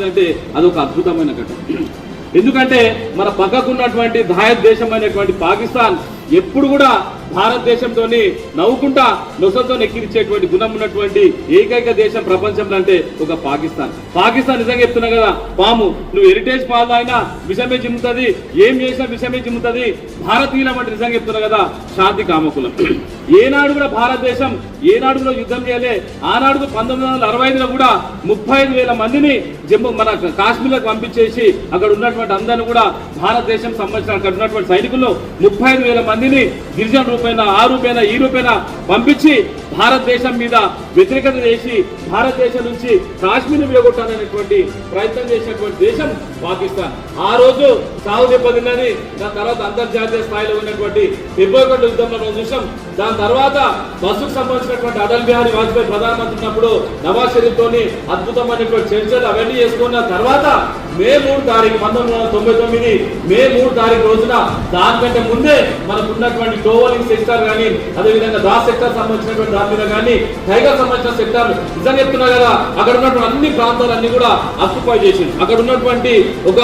వచ్చిందంటే అదొక అద్భుతమైన ఘటన. ఎందుకంటే మన పక్కకున్నటువంటి దాయత్ దేశమైనటువంటి పాకిస్తాన్ ఎప్పుడు కూడా భారతదేశంతో నవ్వుకుంటా నొసలతో ఎక్కిరించేటువంటి గుణం ఉన్నటువంటి ఏకైక దేశం ప్రపంచంలో అంటే ఒక పాకిస్తాన్. పాకిస్తాన్ నిజంగా చెప్తున్నా కదా, పాము నువ్వు హెరిటేజ్ పాలు అయినా విషమే చిమ్ముతుంది, ఏం చేసినా విషమే చిమ్ముతుంది. భారతీయులం అంటే నిజంగా చెప్తున్నా కదా శాంతి కామకులం. ఏనాడు కూడా భారతదేశం ఏనాడు కూడా యుద్ధం చేయలే. ఆనాడు 1965లో కూడా 35,000 మందిని జమ్మూ మన కాశ్మీర్లకు పంపించేసి అక్కడ ఉన్నటువంటి అందరిని కూడా భారతదేశం సంబంధించిన అక్కడ ఉన్నటువంటి సైనికుల్లో 35,000 మందిని గిరిజన రూపేణ ఆ రూపేణ ఈ రూపేణ పంపించి భారతదేశం మీద వ్యతిరేకత చేసి భారతదేశం నుంచి కాశ్మీర్ విడగొట్టాలనేటువంటి ప్రయత్నం చేసినటువంటి దేశం పాకిస్తాన్. ఆ రోజు సాగు దెబ్బతిన్నది. దాని తర్వాత అంతర్జాతీయ స్థాయిలో ఉన్నటువంటి 71 యుద్ధంలో మనం చూసాం. దాని తర్వాత బస్సుకు సంబంధించినటువంటి అటల్ బిహారీ వాజ్పేయి ప్రధానమంత్రి ఉన్నప్పుడు నవాజ్ షరీఫ్ తోని అద్భుతమైనటువంటి చర్చలు అవన్నీ చేసుకున్న తర్వాత మే 3 తారీఖు 1999 మే 3 తారీఖు రోజున దానికంటే ముందే మనకు ఉన్నటువంటి టోవలింగ్ సెక్టార్ కానీ అదేవిధంగా దా సెక్టార్ సంబంధించినటువంటి దాని మీద కానీ టైగర్ సంబంధించిన సెక్టార్ నిజంగా చెప్తున్నా కదా అక్కడ ఉన్నటువంటి అన్ని ప్రాంతాలన్నీ కూడా ఆక్యుపై చేసింది. అక్కడ ఉన్నటువంటి ఒక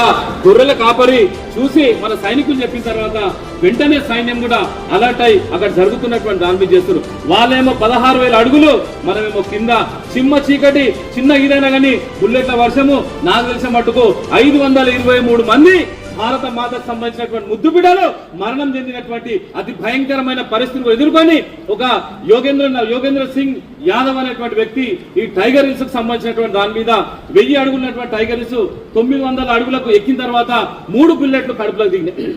గొర్రెల కాపరి చూసి మన సైనికులు చెప్పిన తర్వాత వెంటనే సైన్యం కూడా అలర్ట్ అయి అక్కడ జరుగుతున్నటువంటి దాని మీద చేస్తారు. వాళ్ళేమో 16,000 అడుగులు, మనమేమో కింద చిమ్మ చీకటి చిన్న ఈదైనా కానీ బుల్లెట్ల వర్షము. నాకు తెలిసిన మట్టుకు 523 మంది భారత మాతకు సంబంధించినటువంటి ముద్దు బిడ్డలు మరణం చెందినటువంటి అతి భయంకరమైన పరిస్థితులు ఎదుర్కొని ఒక యోగేంద్ర సింగ్ యాదవ్ అనేటువంటి వ్యక్తి ఈ టైగర్ హిల్స్ కు సంబంధించినటువంటి దాని మీద 1000 అడుగులున్నటువంటి టైగర్ హిల్స్ 900 అడుగులకు ఎక్కిన తర్వాత 3 బుల్లెట్లు కడుపులకు దిగినాయి.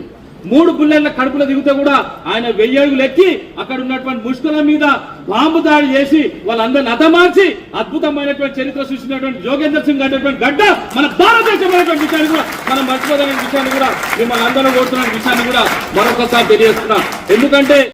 3 బుల్లెట్ల కడుపులో దిగితే కూడా ఆయన 1000 అడుగులు ఎక్కి అక్కడ ఉన్నటువంటి ముష్కల మీద బాంబు దాడి చేసి వాళ్ళందరినీ హతమార్చి అద్భుతమైనటువంటి చరిత్ర సృష్టించినటువంటి యోగేంద్ర సింగ్ అనేటువంటి గడ్డ మన భారతదేశం అనేటువంటి విషయాన్ని కూడా మనం మర్చిపోదనే విషయాన్ని కూడా మిమ్మల్ని అందరూ కోరుతున్న విషయాన్ని కూడా మరొకసారి తెలియజేస్తున్నాం. ఎందుకంటే